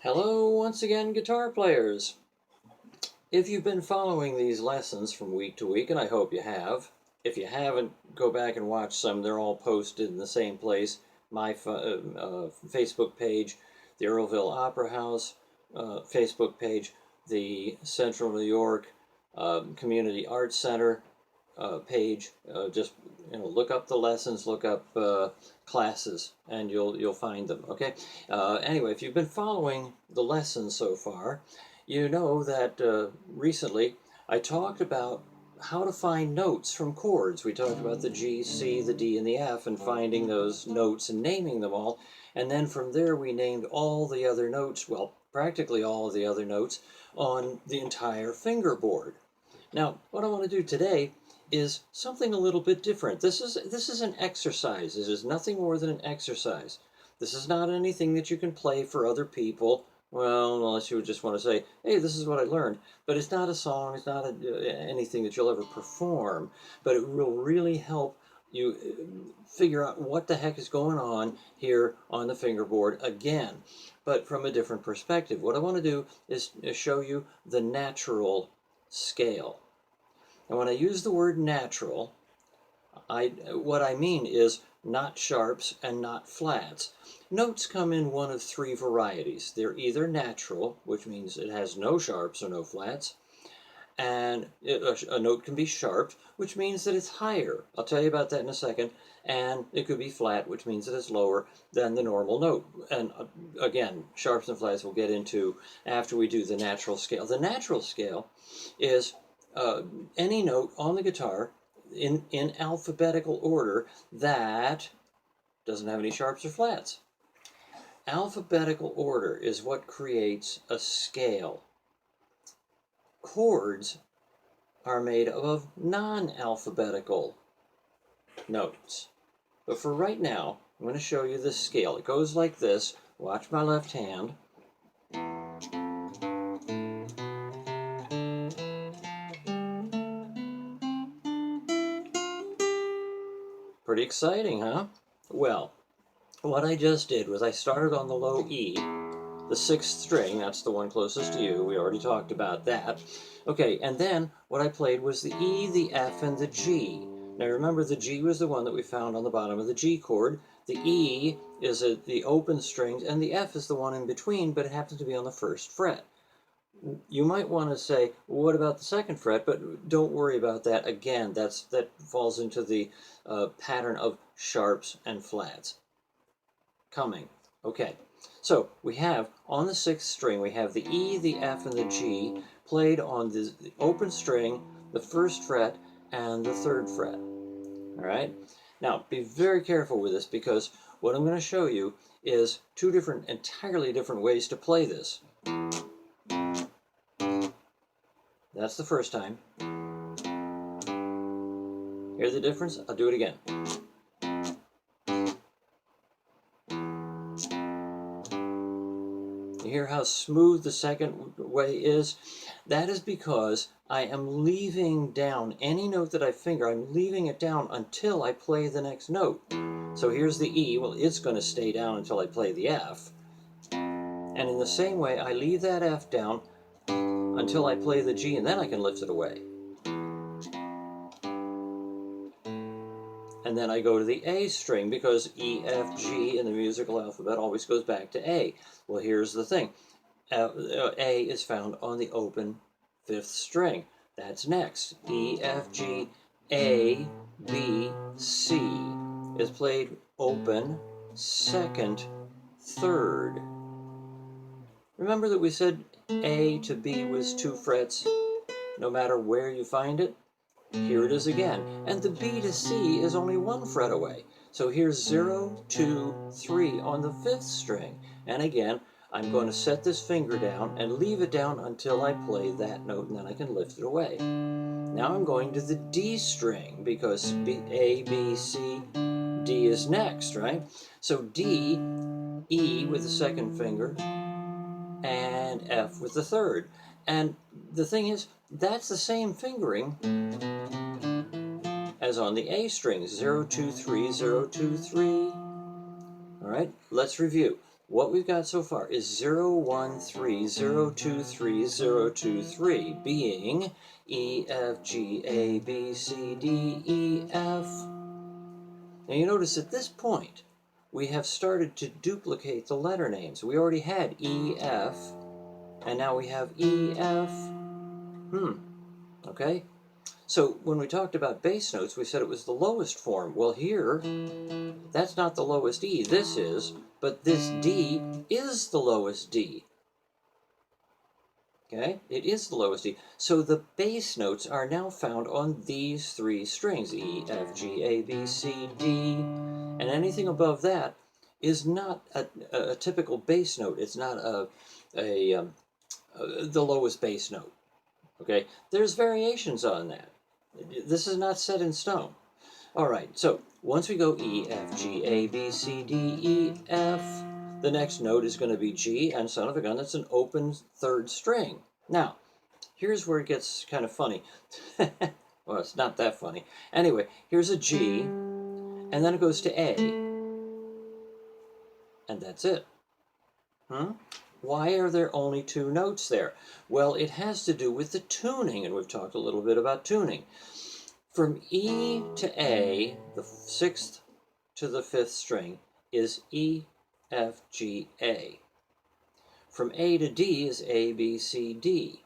Hello once again, guitar players. If you've been following these lessons from week to week, and I hope you have, if you haven't, go back and watch some. They're all posted in the same place. My Facebook page, the Earlville Opera House Facebook page, the Central New York Community Arts Center page. Just look up the lessons, look up classes, and you'll find them. Okay. Anyway, if you've been following the lessons so far, you know that recently I talked about how to find notes from chords. We talked about the G, C, the D, and the F, and finding those notes and naming them all. And then from there we named all the other notes, well, practically all of the other notes, on the entire fingerboard. Now, what I want to do today is something a little bit different. This is an exercise. This is nothing more than an exercise. This is not anything that you can play for other people. Well, unless you would just want to say, hey, this is what I learned. But it's not a song. It's not anything that you'll ever perform. But it will really help you figure out what the heck is going on here on the fingerboard again, but from a different perspective. What I want to do is show you the natural scale. And when I use the word natural, what I mean is not sharps and not flats. Notes come in one of three varieties. They're either natural, which means it has no sharps or no flats, and a note can be sharp, which means that it's higher. I'll tell you about that in a second. And it could be flat, which means that it's lower than the normal note. And again, sharps and flats we'll get into after we do the natural scale. The natural scale is any note on the guitar in alphabetical order that doesn't have any sharps or flats. Alphabetical order is what creates a scale. Chords are made of non-alphabetical notes. But for right now, I'm going to show you this scale. It goes like this. Watch my left hand. Pretty exciting, huh? Well, what I just did was I started on the low E, the sixth string. That's the one closest to you. We already talked about that. Okay, and then what I played was the E, the F, and the G. Now remember, the G was the one that we found on the bottom of the G chord. The E is the open strings, and the F is the one in between, but it happens to be on the first fret. You might want to say, well, what about the second fret? But don't worry about that. Again, that falls into the pattern of sharps and flats. Coming. Okay, so we have on the sixth string, we have the E, the F, and the G played on the open string, the first fret, and the third fret. All right? Now, be very careful with this, because what I'm going to show you is two entirely different ways to play this. That's the first time. Hear the difference? I'll do it again. You hear how smooth the second way is? That is because I am leaving down any note that I finger. I'm leaving it down until I play the next note. So here's the E. Well, it's going to stay down until I play the F. And in the same way, I leave that F down until I play the G, and then I can lift it away. And then I go to the A string, because E, F, G in the musical alphabet always goes back to A. Well, here's the thing. A is found on the open fifth string. That's next. E, F, G, A, B, C is played open, second, third. Remember that we said A to B was 2 frets, no matter where you find it? Here it is again. And the B to C is only 1 fret away. So here's 0, 2, 3 on the fifth string. And again, I'm going to set this finger down and leave it down until I play that note, and then I can lift it away. Now I'm going to the D string, because A, B, C, D is next, right? So D, E with the second finger, and F with the third. And the thing is, that's the same fingering as on the A string, 0, 2, 3, 0, 2, 3. All right, let's review. what we've got so far is 0, 1, 3, 0, 2, 3, 0, 2, 3, being E, F, G, A, B, C, D, E, F. Now you notice at this point, we have started to duplicate the letter names. We already had E, F, and now we have E, F. Okay? So when we talked about bass notes, we said it was the lowest form. Well, here, that's not the lowest E. This is, but this D is the lowest D. Okay? It is the lowest D. So the bass notes are now found on these three strings, E, F, G, A, B, C, D. And anything above that is not a typical bass note. It's not the lowest bass note. Okay? There's variations on that. This is not set in stone. All right, so once we go E, F, G, A, B, C, D, E, F, the next note is going to be G, and son of a gun, that's an open third string. Now, here's where it gets kind of funny. Well, it's not that funny. Anyway, here's a G, and then it goes to A, and that's it. Why are there only two notes there? Well, it has to do with the tuning, and we've talked a little bit about tuning. From E to A, the 6th to the 5th string, is E, F, G, A. From A to D is A, B, C, D.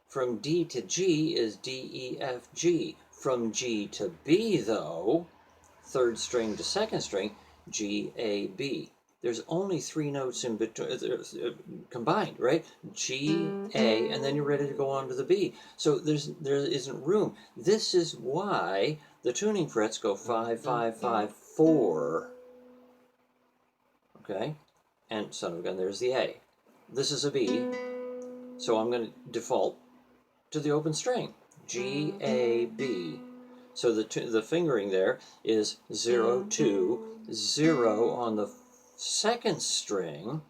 From D to G is D, E, F, G. From G to B, though, 3rd string to 2nd string, G, A, B. There's only 3 notes in between, combined, right? G, A, and then you're ready to go on to the B. So there isn't room. This is why the tuning frets go 5, 5, 5, 4. Okay? And son of a gun, there's the A. This is a B, so I'm going to default to the open string. G, A, B. So the fingering there is 0, 2, 0 on the 2nd string.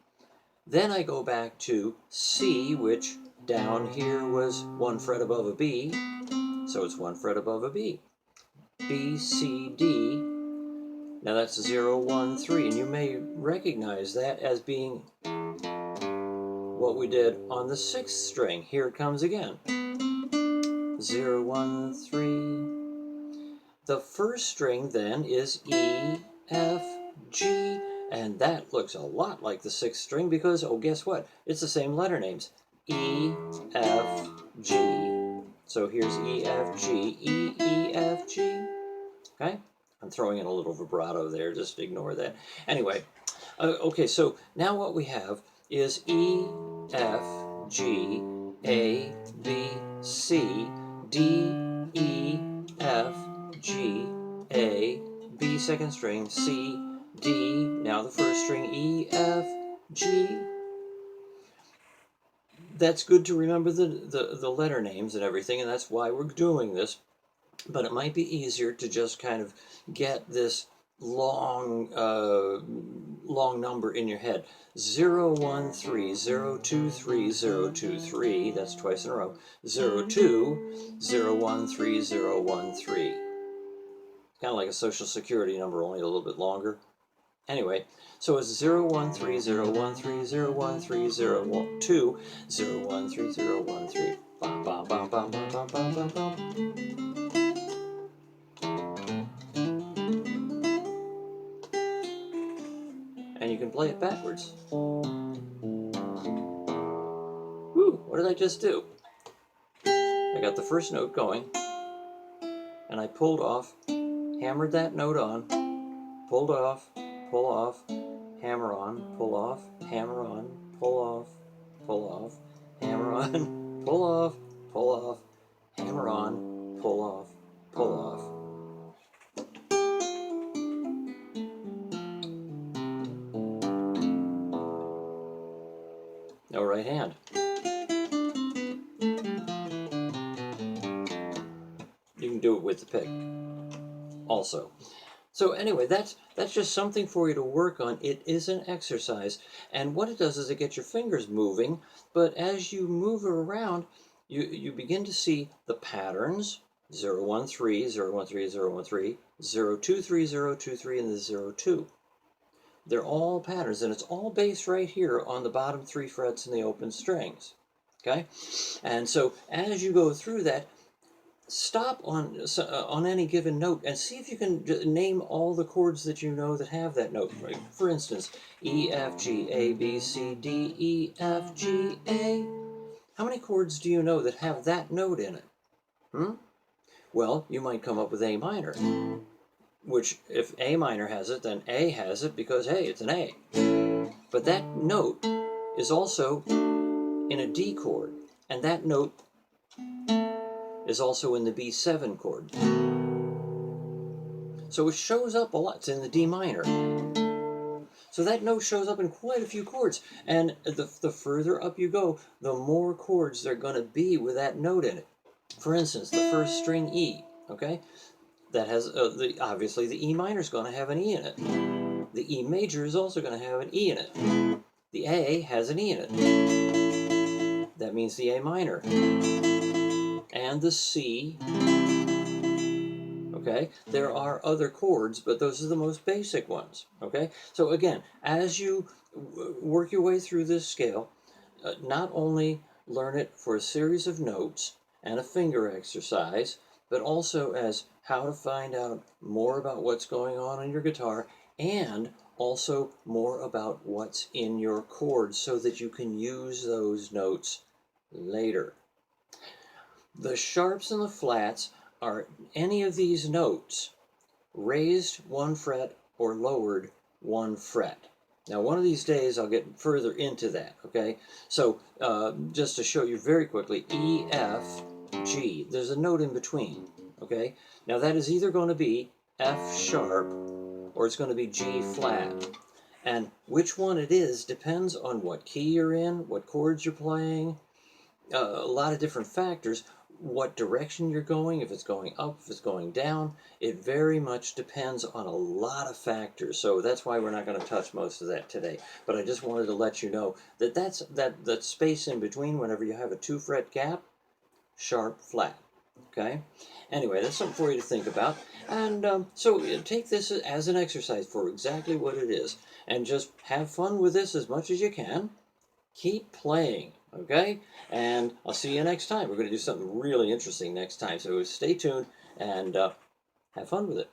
Then I go back to C, which down here was 1 fret above a B, so it's 1 fret above a B. B, C, D. Now that's 0, 1, 3, and you may recognize that as being what we did on the 6th string. Here it comes again. 0, 1, 3. The first string then is E, F, G, and that looks a lot like the 6th string because, oh, guess what? It's the same letter names. E, F, G. So here's E, F, G, E, E, F, G. Okay? I'm throwing in a little vibrato there, just ignore that. Anyway, okay, so now what we have is E, F, G, A, B, C, D, E, F, G, A, B, 2nd string, C, D, now the 1st string, E, F, G. That's good to remember the letter names and everything, and that's why we're doing this. But it might be easier to just kind of get this long number in your head. 0, 1, 3, 0, 2, 3, 0, 2, 3. That's twice in a row. 0, 2, 0, 1, 3, 0, 1, 3. Kind of like a social security number, only a little bit longer. Anyway, so it's 0, 1, 3, 0, 1, 3, 0, 1, 3, 0, 1, 2, 0, 1, 3, 0, 1, 3. Bum, bum, bum, bum, bum, bum, bum, bum, bum. And you can play it backwards. Woo, what did I just do? I got the first note going, and I pulled off, hammered that note on, pulled off, pull off, hammer on, pull off, hammer on, pull off, hammer on, pull off, hammer on, pull off, pull off. No right hand. You can do it with the pick also. So anyway, that's just something for you to work on. It is an exercise, and what it does is it gets your fingers moving, but as you move it around, you begin to see the patterns. 0, 1, 3, 0, 1, 3, 0, 1, 3, 0, 2, 3, 0, 2, 3, and the 0, 2. They're all patterns, and it's all based right here on the bottom 3 frets in the open strings. Okay? And so as you go through that, stop on any given note and see if you can name all the chords that you know that have that note. For instance, E, F, G, A, B, C, D, E, F, G, A. How many chords do you know that have that note in it? Well, you might come up with A minor, which if A minor has it, then A has it because, hey, it's an A. But that note is also in a D chord, and that note is also in the B7 chord. So it shows up a lot. It's in the D minor. So that note shows up in quite a few chords. And the further up you go, the more chords there are going to be with that note in it. For instance, the first string E, okay? That has, obviously the E minor is going to have an E in it. The E major is also going to have an E in it. The A has an E in it. That means the A minor. And the C. Okay, there are other chords, but those are the most basic ones. Okay, so again, as you work your way through this scale, not only learn it for a series of notes and a finger exercise, but also as how to find out more about what's going on in your guitar, and also more about what's in your chords so that you can use those notes later. The sharps and the flats are any of these notes raised 1 fret or lowered 1 fret. Now, one of these days I'll get further into that, okay? So, just to show you very quickly, E, F, G. There's a note in between, okay? Now, that is either going to be F sharp or it's going to be G flat. And which one it is depends on what key you're in, what chords you're playing, a lot of different factors, what direction you're going, if it's going up, if it's going down. It very much depends on a lot of factors. So that's why we're not going to touch most of that today. But I just wanted to let you know that that space in between, whenever you have a 2 fret gap, sharp, flat. Okay? Anyway, that's something for you to think about. And so take this as an exercise for exactly what it is. And just have fun with this as much as you can. Keep playing, okay? And I'll see you next time. We're going to do something really interesting next time. So stay tuned and have fun with it.